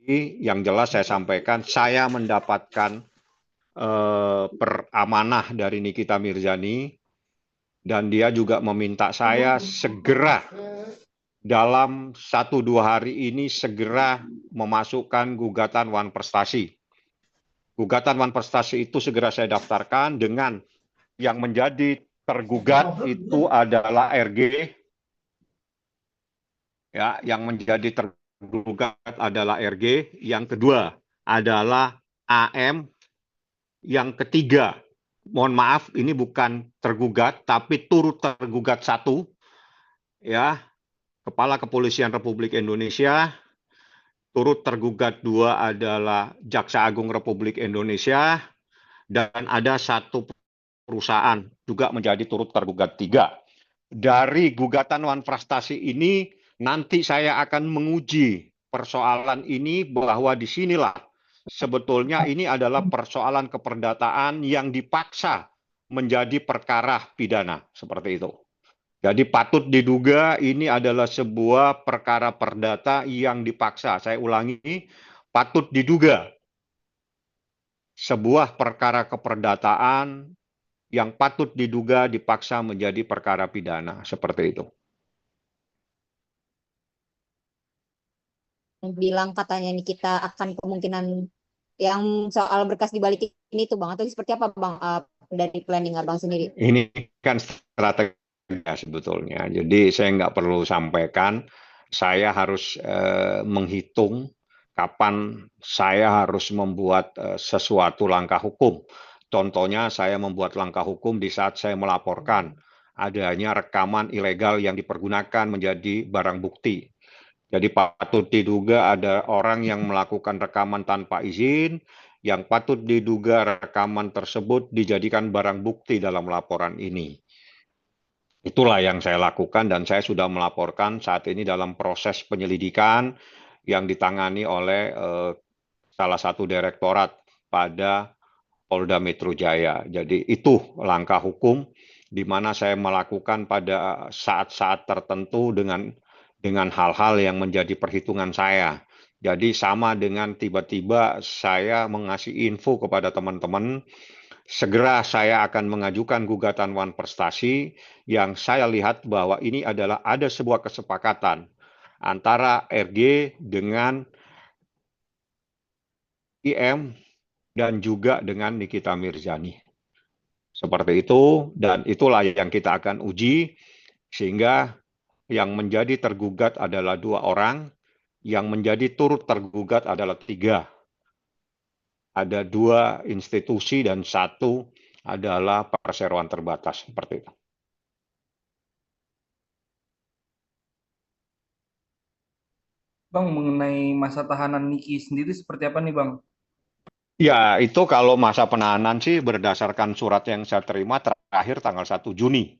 yang jelas saya sampaikan, saya mendapatkan peramanah dari Nikita Mirzani, dan dia juga meminta saya segera dalam 1-2 hari ini segera memasukkan gugatan Wan Prestasi. Gugatan Wan Prestasi itu segera saya daftarkan dengan yang menjadi tergugat itu adalah RG, ya, yang menjadi tergugat adalah RG, yang kedua adalah AM, yang ketiga, mohon maaf, ini bukan tergugat, tapi turut tergugat satu, ya, Kepala Kepolisian Republik Indonesia, turut tergugat dua adalah Jaksa Agung Republik Indonesia, dan ada satu perusahaan juga menjadi turut tergugat tiga. Dari gugatan Wan Prestasi ini, nanti saya akan menguji persoalan ini bahwa disinilah sebetulnya ini adalah persoalan keperdataan yang dipaksa menjadi perkara pidana, seperti itu. Jadi patut diduga ini adalah sebuah perkara perdata yang dipaksa. Saya ulangi, patut diduga sebuah perkara keperdataan yang patut diduga dipaksa menjadi perkara pidana, seperti itu. Bilang katanya nih kita akan kemungkinan yang soal berkas dibalik ini tuh Bang, atau seperti apa Bang, dari planning Abang sendiri? Ini kan strategi sebetulnya. Jadi saya nggak perlu sampaikan, saya harus menghitung kapan saya harus membuat sesuatu langkah hukum. Contohnya saya membuat langkah hukum di saat saya melaporkan adanya rekaman ilegal yang dipergunakan menjadi barang bukti. Jadi patut diduga ada orang yang melakukan rekaman tanpa izin, yang patut diduga rekaman tersebut dijadikan barang bukti dalam laporan ini. Itulah yang saya lakukan dan saya sudah melaporkan saat ini dalam proses penyelidikan yang ditangani oleh salah satu direktorat pada Polda Metro Jaya. Jadi itu langkah hukum di mana saya melakukan pada saat-saat tertentu dengan hal-hal yang menjadi perhitungan saya. Jadi sama dengan tiba-tiba saya mengasih info kepada teman-teman, segera saya akan mengajukan gugatan Wan Prestasi yang saya lihat bahwa ini adalah ada sebuah kesepakatan antara RG dengan IM dan juga dengan Nikita Mirzani. Seperti itu, dan itulah yang kita akan uji, sehingga yang menjadi tergugat adalah 2 orang, yang menjadi turut tergugat adalah 3. Ada 2 institusi dan 1 adalah perseroan terbatas, seperti itu. Bang, mengenai masa tahanan Niki sendiri seperti apa nih, Bang? Ya, itu kalau masa penahanan sih berdasarkan surat yang saya terima terakhir tanggal 1 Juni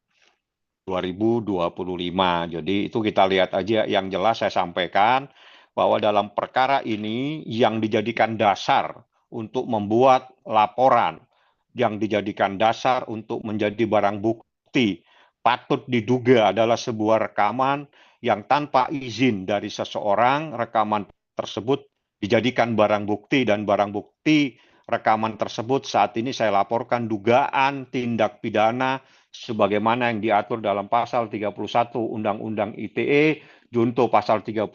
2025. Jadi itu kita lihat aja, yang jelas saya sampaikan bahwa dalam perkara ini yang dijadikan dasar untuk membuat laporan, yang dijadikan dasar untuk menjadi barang bukti, patut diduga adalah sebuah rekaman yang tanpa izin dari seseorang, rekaman tersebut dijadikan barang bukti, dan barang bukti rekaman tersebut saat ini saya laporkan dugaan tindak pidana sebagaimana yang diatur dalam pasal 31 Undang-Undang ITE, junto pasal 32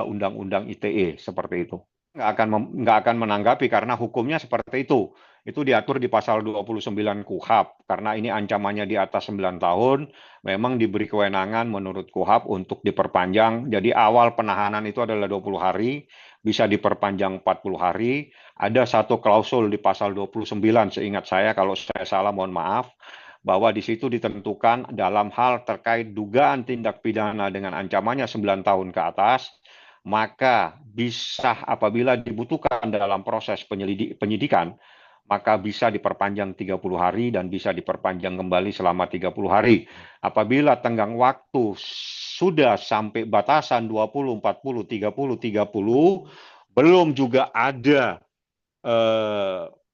Undang-Undang ITE, seperti itu. Nggak akan menanggapi karena hukumnya seperti itu. Itu diatur di pasal 29 KUHP, karena ini ancamannya di atas 9 tahun, memang diberi kewenangan menurut KUHP untuk diperpanjang. Jadi awal penahanan itu adalah 20 hari, bisa diperpanjang 40 hari. Ada satu klausul di pasal 29, seingat saya, kalau saya salah mohon maaf, bahwa di situ ditentukan dalam hal terkait dugaan tindak pidana dengan ancamannya 9 tahun ke atas, maka bisa apabila dibutuhkan dalam proses penyidikan, maka bisa diperpanjang 30 hari dan bisa diperpanjang kembali selama 30 hari. Apabila tenggang waktu sudah sampai batasan 20, 40, 30, 30, belum juga ada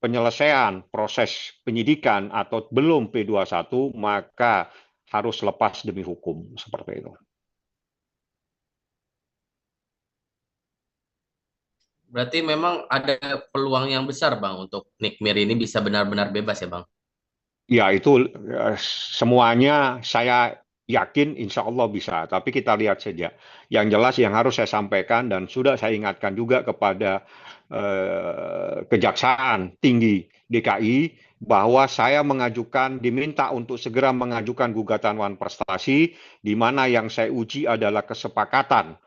penyelesaian proses penyidikan atau belum P21, maka harus lepas demi hukum, seperti itu. Berarti memang ada peluang yang besar Bang untuk Nick Mir ini bisa benar-benar bebas ya Bang. Ya itu semuanya saya yakin insya Allah bisa, tapi kita lihat saja. Yang jelas yang harus saya sampaikan dan sudah saya ingatkan juga kepada Kejaksaan Tinggi DKI bahwa saya diminta untuk segera mengajukan gugatan wan prestasi, di mana yang saya uji adalah kesepakatan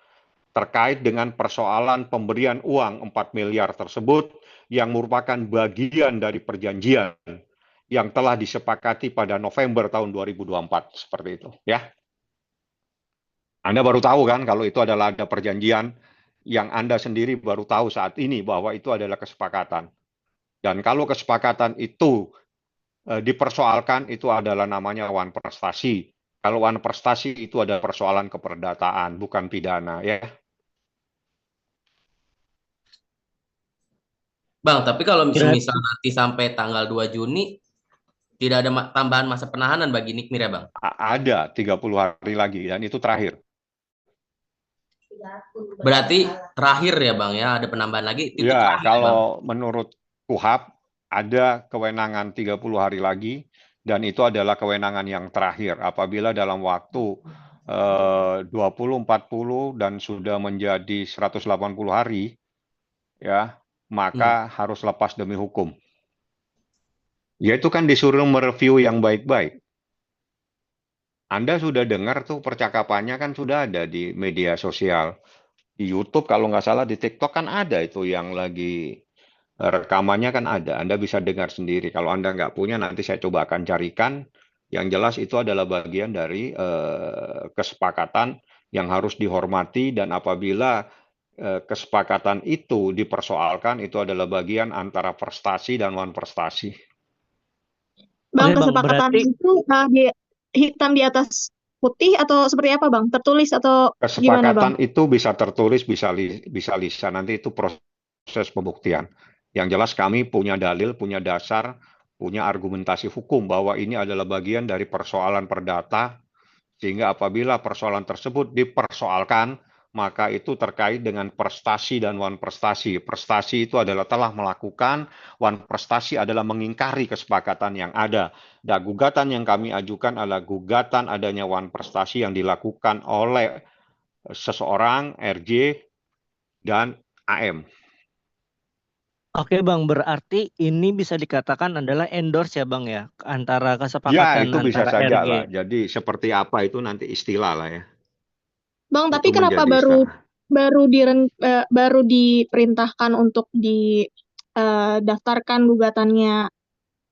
terkait dengan persoalan pemberian uang 4 miliar tersebut yang merupakan bagian dari perjanjian yang telah disepakati pada November tahun 2024 seperti itu ya. Anda baru tahu kan kalau itu adalah ada perjanjian yang Anda sendiri baru tahu saat ini bahwa itu adalah kesepakatan. Dan kalau kesepakatan itu dipersoalkan itu adalah namanya wan prestasi. Kalau wan prestasi itu ada persoalan keperdataan bukan pidana ya. Bang, tapi kalau Berarti semisal nanti sampai tanggal 2 Juni tidak ada tambahan masa penahanan bagi Nick Mir ya Bang? Ada 30 hari lagi dan itu terakhir. Berarti terakhir ya Bang ya, ada penambahan lagi titik Ya, terakhir ya Bang. kalau menurut KUHAP ada kewenangan 30 hari lagi dan itu adalah kewenangan yang terakhir apabila dalam waktu 20, 40 dan sudah menjadi 180 hari ya, maka harus lepas demi hukum. Ya itu kan disuruh mereview yang baik-baik. Anda sudah dengar tuh percakapannya kan sudah ada di media sosial. Di YouTube kalau nggak salah, di TikTok kan ada itu yang lagi rekamannya kan ada. Anda bisa dengar sendiri. Kalau Anda nggak punya, nanti saya coba akan carikan. Yang jelas itu adalah bagian dari kesepakatan yang harus dihormati dan apabila kesepakatan itu dipersoalkan, itu adalah bagian antara prestasi dan non prestasi. Bang, Oke, Bang, kesepakatan berarti itu hitam di atas putih atau seperti apa, Bang? Tertulis atau gimana, Bang? Kesepakatan itu bisa tertulis, bisa lisan. Nanti itu proses pembuktian. Yang jelas kami punya dalil, punya dasar, punya argumentasi hukum bahwa ini adalah bagian dari persoalan perdata, sehingga apabila persoalan tersebut dipersoalkan, maka itu terkait dengan prestasi dan wan prestasi. Prestasi itu adalah telah melakukan, wan prestasi adalah mengingkari kesepakatan yang ada. Dan gugatan yang kami ajukan adalah gugatan adanya wan prestasi yang dilakukan oleh seseorang, RJ, dan AM. Oke Bang, berarti ini bisa dikatakan adalah endorse ya Bang ya, antara Ya, kesepakatan itu bisa antara saja RG. lah. Jadi seperti apa itu nanti istilah lah ya. Bang, tapi Itu kenapa menjadi baru diperintahkan untuk didaftarkan gugatannya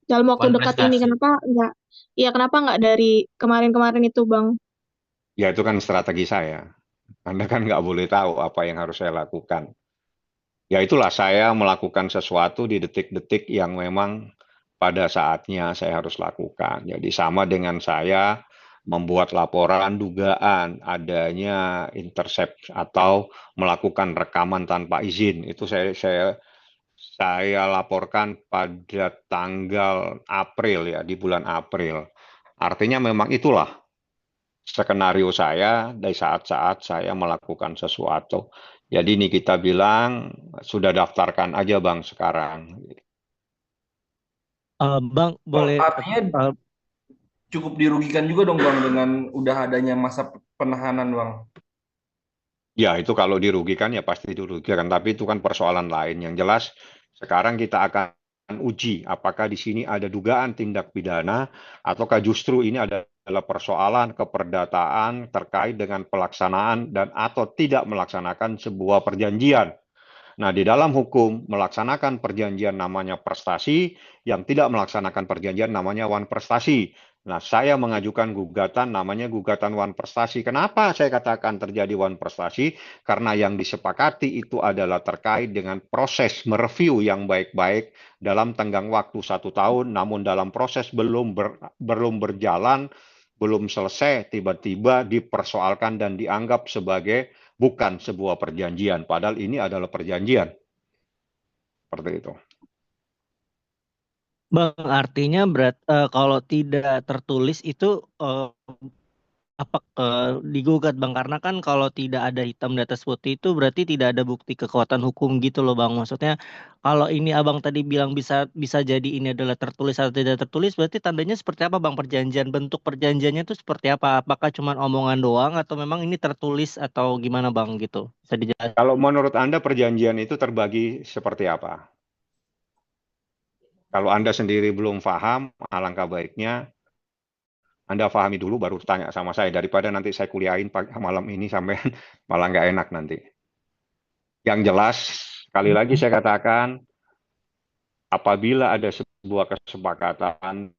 dalam waktu Wan dekat ini? prestasi. Kenapa nggak dari kemarin-kemarin itu, Bang? Ya itu kan strategi saya. Anda kan nggak boleh tahu apa yang harus saya lakukan. Ya itulah saya melakukan sesuatu di detik-detik yang memang pada saatnya saya harus lakukan. Jadi sama dengan saya membuat laporan dugaan adanya intercept atau melakukan rekaman tanpa izin. Itu saya laporkan pada tanggal April ya, di bulan April. Artinya memang itulah skenario saya dari saat-saat saya melakukan sesuatu. Jadi ini kita bilang sudah daftarkan aja Bang sekarang. Bang, boleh Artinya cukup dirugikan juga dong Bang dengan udah adanya masa penahanan Bang. Ya itu kalau dirugikan ya pasti dirugikan, tapi itu kan persoalan lain. Yang jelas sekarang kita akan uji apakah di sini ada dugaan tindak pidana ataukah justru ini adalah persoalan keperdataan terkait dengan pelaksanaan dan atau tidak melaksanakan sebuah perjanjian. Nah, di dalam hukum melaksanakan perjanjian namanya prestasi, yang tidak melaksanakan perjanjian namanya wan prestasi. Nah, saya mengajukan gugatan namanya gugatan wan prestasi. Kenapa saya katakan terjadi wan prestasi? Karena yang disepakati itu adalah terkait dengan proses mereview yang baik-baik dalam tenggang waktu 1 tahun, namun dalam proses belum berjalan, belum selesai, tiba-tiba dipersoalkan dan dianggap sebagai bukan sebuah perjanjian, padahal ini adalah perjanjian. Seperti itu. Bang, artinya kalau tidak tertulis itu digugat Bang, karena kan kalau tidak ada hitam di atas putih itu berarti tidak ada bukti kekuatan hukum gitu loh Bang. Maksudnya kalau ini Abang tadi bilang bisa bisa jadi ini adalah tertulis atau tidak tertulis, berarti tandanya seperti apa Bang perjanjian? Bentuk perjanjiannya itu seperti apa? Apakah cuma omongan doang atau memang ini tertulis atau gimana Bang gitu? Bisa dijelaskan? Kalau menurut Anda perjanjian itu terbagi seperti apa? Kalau Anda sendiri belum paham, alangkah baiknya Anda pahami dulu baru tanya sama saya, daripada nanti saya kuliahin malam ini sampai malah nggak enak nanti. Yang jelas, sekali lagi saya katakan, apabila ada sebuah kesepakatan,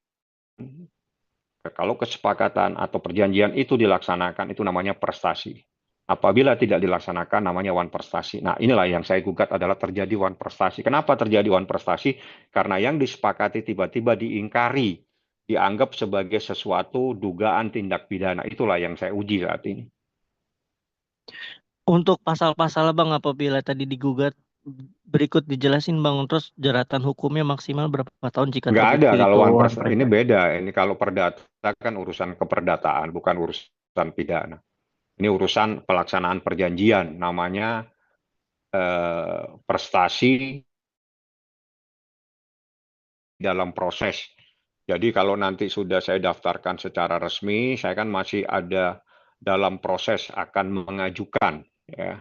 kalau kesepakatan atau perjanjian itu dilaksanakan, itu namanya prestasi. Apabila tidak dilaksanakan, namanya wan prestasi. Nah, inilah yang saya gugat adalah terjadi wan prestasi. Kenapa terjadi wan prestasi? Karena yang disepakati tiba-tiba diingkari, dianggap sebagai sesuatu dugaan tindak pidana. Itulah yang saya uji saat ini. Untuk pasal-pasal Bang apabila tadi digugat berikut dijelasin Bang, terus jeratan hukumnya maksimal berapa tahun jika Nggak ada terbukti kalau itu wan wan prestasi. Ini beda. Ini kalau perdata kan urusan keperdataan, bukan urusan pidana. Ini urusan pelaksanaan perjanjian. Namanya prestasi dalam proses. Jadi kalau nanti sudah saya daftarkan secara resmi, saya kan masih ada dalam proses akan mengajukan, ya.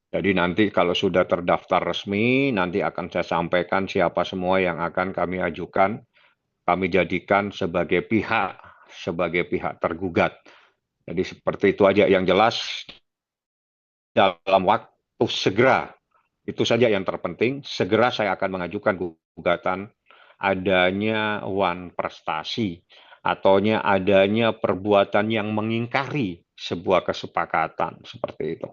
Jadi nanti kalau sudah terdaftar resmi, nanti akan saya sampaikan siapa semua yang akan kami ajukan, kami jadikan sebagai pihak tergugat. Jadi seperti itu aja. Yang jelas dalam waktu segera, itu saja yang terpenting, segera saya akan mengajukan gugatan adanya wan prestasi atau adanya perbuatan yang mengingkari sebuah kesepakatan seperti itu.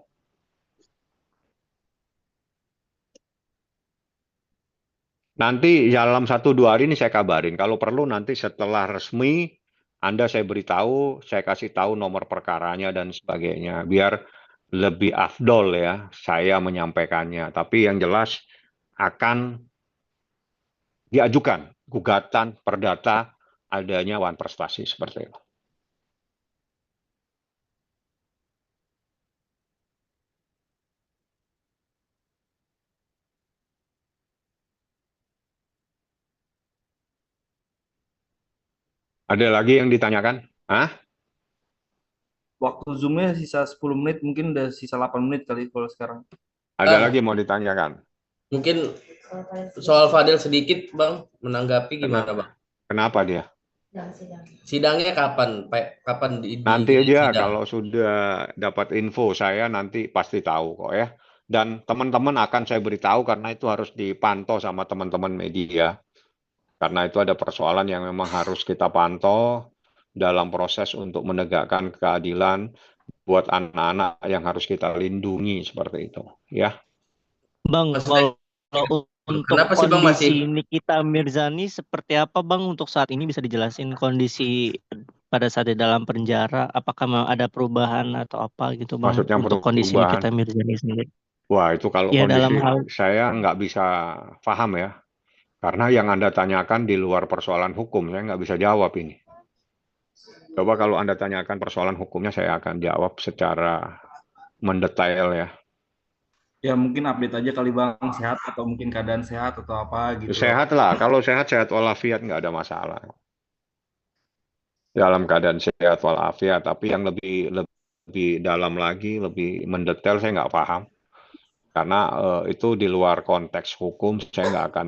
Nanti dalam 1-2 hari ini saya kabarin. Kalau perlu nanti setelah resmi Anda saya beritahu, saya kasih tahu nomor perkaranya dan sebagainya biar lebih afdol ya saya menyampaikannya. Tapi yang jelas akan diajukan gugatan perdata adanya wan prestasi seperti itu. Ada lagi yang ditanyakan? Hah? Waktu Zoom-nya sisa 10 menit, mungkin udah sisa 8 menit kali kalau sekarang. Ada Ah. lagi mau ditanyakan? Mungkin soal Fadil sedikit Bang, menanggapi gimana Bang? Kenapa dia? Sidangnya kapan? Kapan Nanti dia sidang? kalau sudah dapat info saya nanti pasti tahu kok ya. Dan teman-teman akan saya beritahu karena itu harus dipantau sama teman-teman media. Karena itu ada persoalan yang memang harus kita pantau dalam proses untuk menegakkan keadilan buat anak-anak yang harus kita lindungi seperti itu, ya. Bang, Maksudnya, kalau untuk kenapa sih Bang kondisi masih Nikita Mirzani seperti apa Bang untuk saat ini, bisa dijelasin kondisi pada saat di dalam penjara? Apakah memang ada perubahan atau apa gitu Bang Maksudnya untuk kondisi perubahan. Nikita Mirzani sendiri? Wah, itu kalau Ya dalam kondisi hal saya nggak bisa paham ya. Karena yang Anda tanyakan di luar persoalan hukum, saya nggak bisa jawab ini. Coba kalau Anda tanyakan persoalan hukumnya, saya akan jawab secara mendetail ya. Ya mungkin update aja kali Bang, sehat atau mungkin keadaan sehat atau apa gitu. Sehat lah, kalau sehat walafiat nggak ada masalah. Dalam keadaan sehat walafiat, tapi yang lebih dalam lagi, lebih mendetail saya nggak paham. Karena itu di luar konteks hukum, saya nggak akan,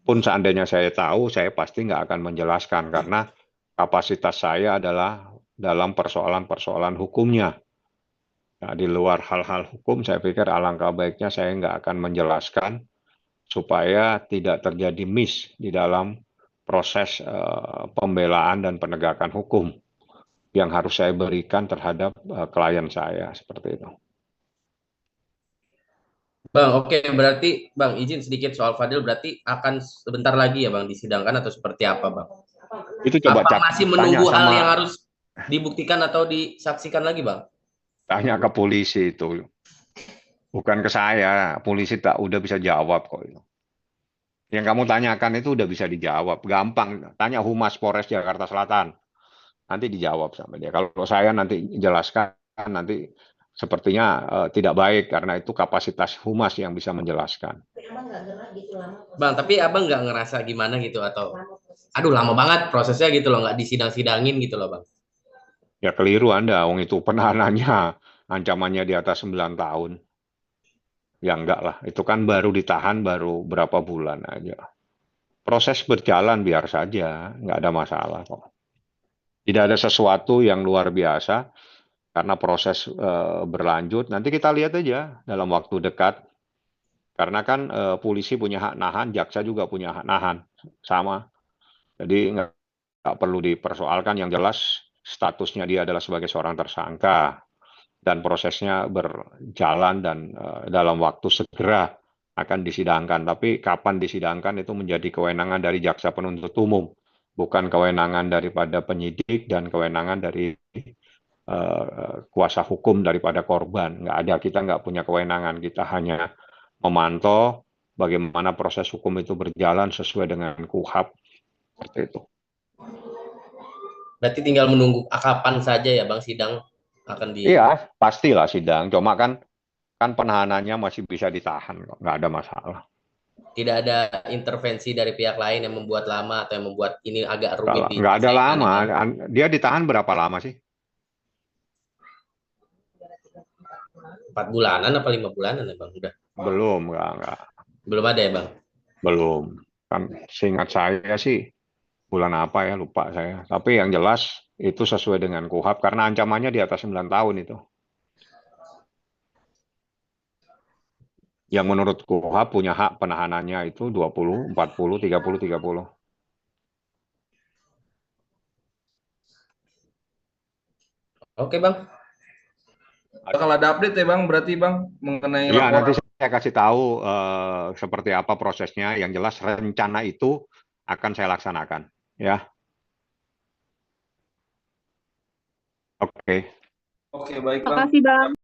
pun seandainya saya tahu, saya pasti nggak akan menjelaskan karena kapasitas saya adalah dalam persoalan-persoalan hukumnya. Nah, di luar hal-hal hukum, saya pikir alangkah baiknya saya nggak akan menjelaskan supaya tidak terjadi miss di dalam proses pembelaan dan penegakan hukum yang harus saya berikan terhadap klien saya seperti itu. Bang, oke, berarti Bang izin sedikit soal Fadil, berarti akan sebentar lagi ya Bang disidangkan atau seperti apa Bang? Itu coba Apa masih menunggu tanya hal sama, yang harus dibuktikan atau disaksikan lagi Bang? tanya ke polisi itu, bukan ke saya. Polisi udah bisa jawab kok itu. Yang kamu tanyakan itu udah bisa dijawab, gampang. Tanya Humas Polres Jakarta Selatan. nanti dijawab sama dia. Kalau saya nanti jelaskan, nanti sepertinya tidak baik karena itu kapasitas humas yang bisa menjelaskan. Bang, tapi abang nggak ngerasa gimana gitu atau aduh lama banget prosesnya gitu loh, nggak disidang-sidangin gitu loh bang. Ya keliru Anda, wong itu penahanannya ancamannya di atas 9 tahun. Ya enggak lah, itu kan baru ditahan baru berapa bulan aja. Proses berjalan biar saja, nggak ada masalah kok. Tidak ada sesuatu yang luar biasa karena proses berlanjut. Nanti kita lihat aja dalam waktu dekat. Karena kan polisi punya hak nahan, jaksa juga punya hak nahan, sama. Jadi nggak perlu dipersoalkan. Yang jelas statusnya dia adalah sebagai seorang tersangka dan prosesnya berjalan dan dalam waktu segera akan disidangkan. Tapi kapan disidangkan itu menjadi kewenangan dari jaksa penuntut umum, bukan kewenangan daripada penyidik dan kewenangan dari kuasa hukum daripada korban. Nggak ada, kita nggak punya kewenangan. Kita hanya memantau bagaimana proses hukum itu berjalan sesuai dengan KUHP. Seperti itu. Berarti tinggal menunggu kapan saja ya bang sidang akan di. Iya, pastilah sidang. Cuma kan penahanannya masih bisa ditahan kok, nggak ada masalah. Tidak ada intervensi dari pihak lain yang membuat lama atau yang membuat ini agak rumit Nggak ada diselesaikan lama. ya, Bang? Dia ditahan berapa lama sih? 4 bulanan apa 5 bulanan ya bang? Udah Belum, nggak. belum ada ya bang? Belum. Kan seingat saya sih bulan apa ya, lupa saya. Tapi yang jelas itu sesuai dengan KUHP karena ancamannya di atas 9 tahun itu. Yang menurut KUHP punya hak penahanannya itu 20, 40, 30, 30. Oke bang. Bakal ada update ya Bang, berarti Bang, mengenai Ya, nanti laporan. saya kasih tahu seperti apa prosesnya. Yang jelas rencana itu akan saya laksanakan. Ya, oke. Oke, baik Bang. Makasih Bang.